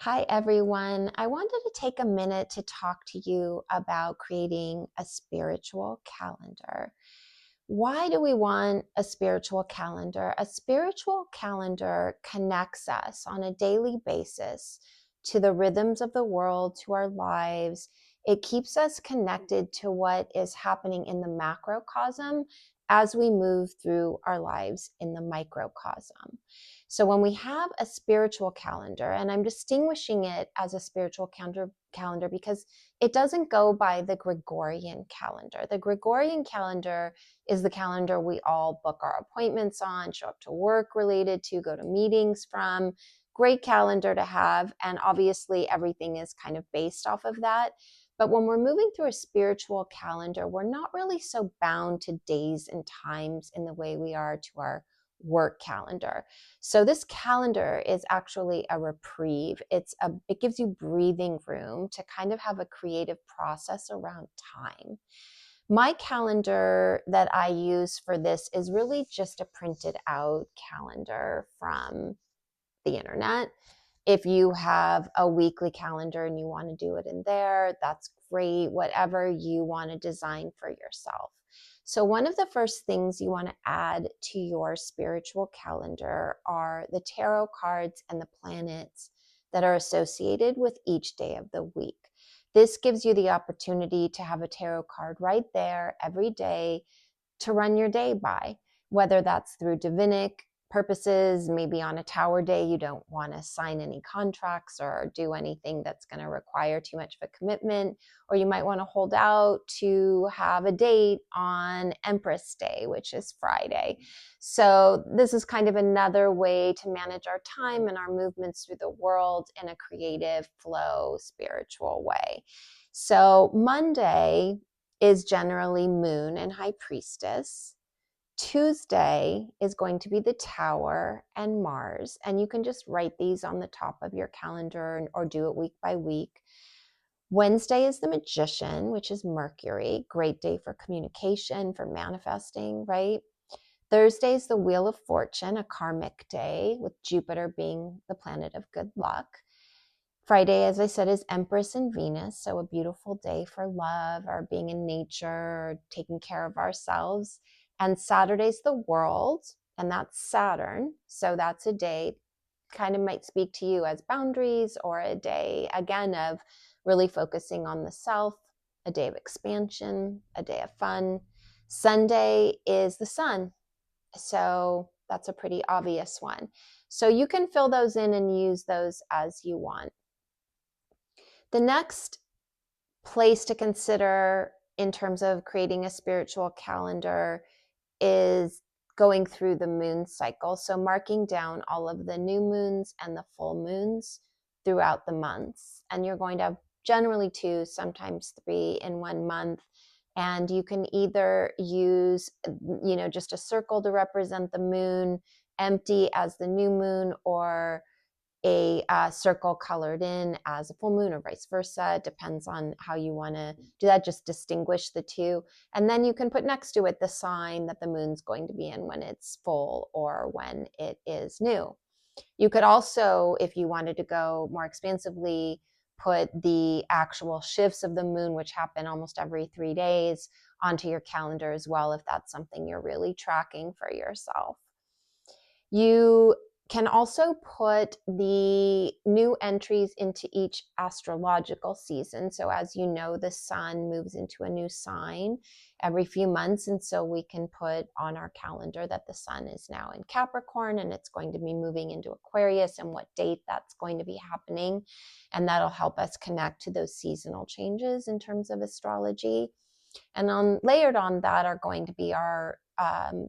Hi, everyone. I wanted to take a minute to talk to you about creating a spiritual calendar. Why do we want a spiritual calendar? A spiritual calendar connects us on a daily basis to the rhythms of the world, to our lives. It keeps us connected to what is happening in the macrocosm as we move through our lives in the microcosm. So when we have a spiritual calendar, and I'm distinguishing it as a spiritual calendar because it doesn't go by the Gregorian calendar. The Gregorian calendar is the calendar we all book our appointments on, show up to work related to, go to meetings from. Great calendar to have. And obviously, everything is kind of based off of that. But when we're moving through a spiritual calendar, we're not really so bound to days and times in the way we are to our work calendar. So this calendar is actually a reprieve. It gives you breathing room to kind of have a creative process around time. My calendar that I use for this is really just a printed out calendar from the internet. If you have a weekly calendar and you want to do it in there, that's great. Whatever you want to design for yourself. So, one of the first things you want to add to your spiritual calendar are the tarot cards and the planets that are associated with each day of the week. This gives you the opportunity to have a tarot card right there every day to run your day by, whether that's through divinic purposes. Maybe on a tower day, you don't want to sign any contracts or do anything that's going to require too much of a commitment, or you might want to hold out to have a date on Empress Day, which is Friday. So this is kind of another way to manage our time and our movements through the world in a creative, flow, spiritual way. So Monday is generally Moon and High Priestess. Tuesday is going to be the Tower and Mars. And you can just write these on the top of your calendar or do it week by week. Wednesday is the Magician, which is Mercury. Great day for communication, for manifesting, right? Thursday is the Wheel of Fortune, a karmic day, with Jupiter being the planet of good luck. Friday, as I said, is Empress and Venus, so a beautiful day for love or being in nature or taking care of ourselves. And Saturday's the World, and that's Saturn. So that's a day kind of might speak to you as boundaries, or a day, again, of really focusing on the self, a day of expansion, a day of fun. Sunday is the Sun, so that's a pretty obvious one. So you can fill those in and use those as you want. The next place to consider in terms of creating a spiritual calendar is going through the moon cycle. So marking down all of the new moons and the full moons throughout the months. And you're going to have generally 2, sometimes 3 in one month. And you can either use, just a circle to represent the moon, empty as the new moon, or a circle colored in as a full moon, or vice versa. It depends on how you want to do that. Just distinguish the two. And then you can put next to it the sign that the moon's going to be in when it's full or when it is new. You could also, if you wanted to go more expansively, put the actual shifts of the moon, which happen almost every 3 days, onto your calendar as well, if that's something you're really tracking for yourself. You can also put the new entries into each astrological season. So as you know, the sun moves into a new sign every few months. And so we can put on our calendar that the sun is now in Capricorn and it's going to be moving into Aquarius and what date that's going to be happening. And that'll help us connect to those seasonal changes in terms of astrology. And layered on that are going to be our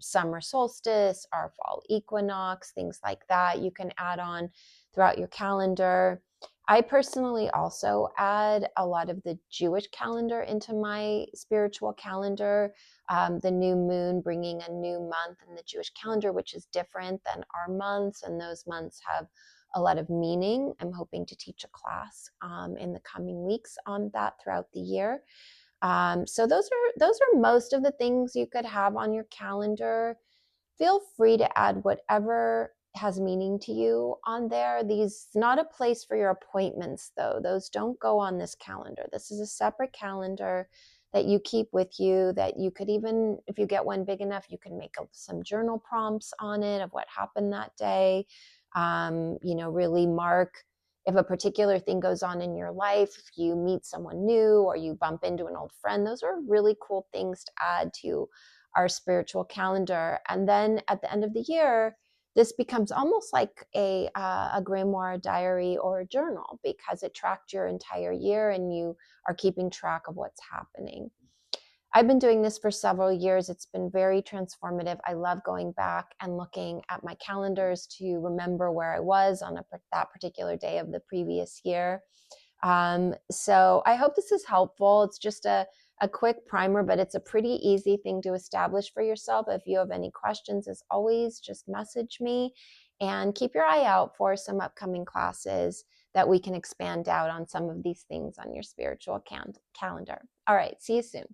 summer solstice, our fall equinox, things like that you can add on throughout your calendar. I personally also add a lot of the Jewish calendar into my spiritual calendar. The new moon bringing a new month in the Jewish calendar, which is different than our months, and those months have a lot of meaning. I'm hoping to teach a class in the coming weeks on that throughout the year. So those are most of the things you could have on your calendar. Feel free to add whatever has meaning to you on there. These, not a place for your appointments though. Those don't go on this calendar. This is a separate calendar that you keep with you, that you could, even if you get one big enough, you can make some journal prompts on it of what happened that day. Really mark if a particular thing goes on in your life, if you meet someone new or you bump into an old friend. Those are really cool things to add to our spiritual calendar. And then at the end of the year, this becomes almost like a grimoire, diary, or a journal, because it tracked your entire year and you are keeping track of what's happening. I've been doing this for several years. It's been very transformative. I love going back and looking at my calendars to remember where I was on that particular day of the previous year. So I hope this is helpful. It's just a quick primer, but it's a pretty easy thing to establish for yourself. If you have any questions, as always, just message me, and keep your eye out for some upcoming classes that we can expand out on some of these things on your spiritual calendar. All right, see you soon.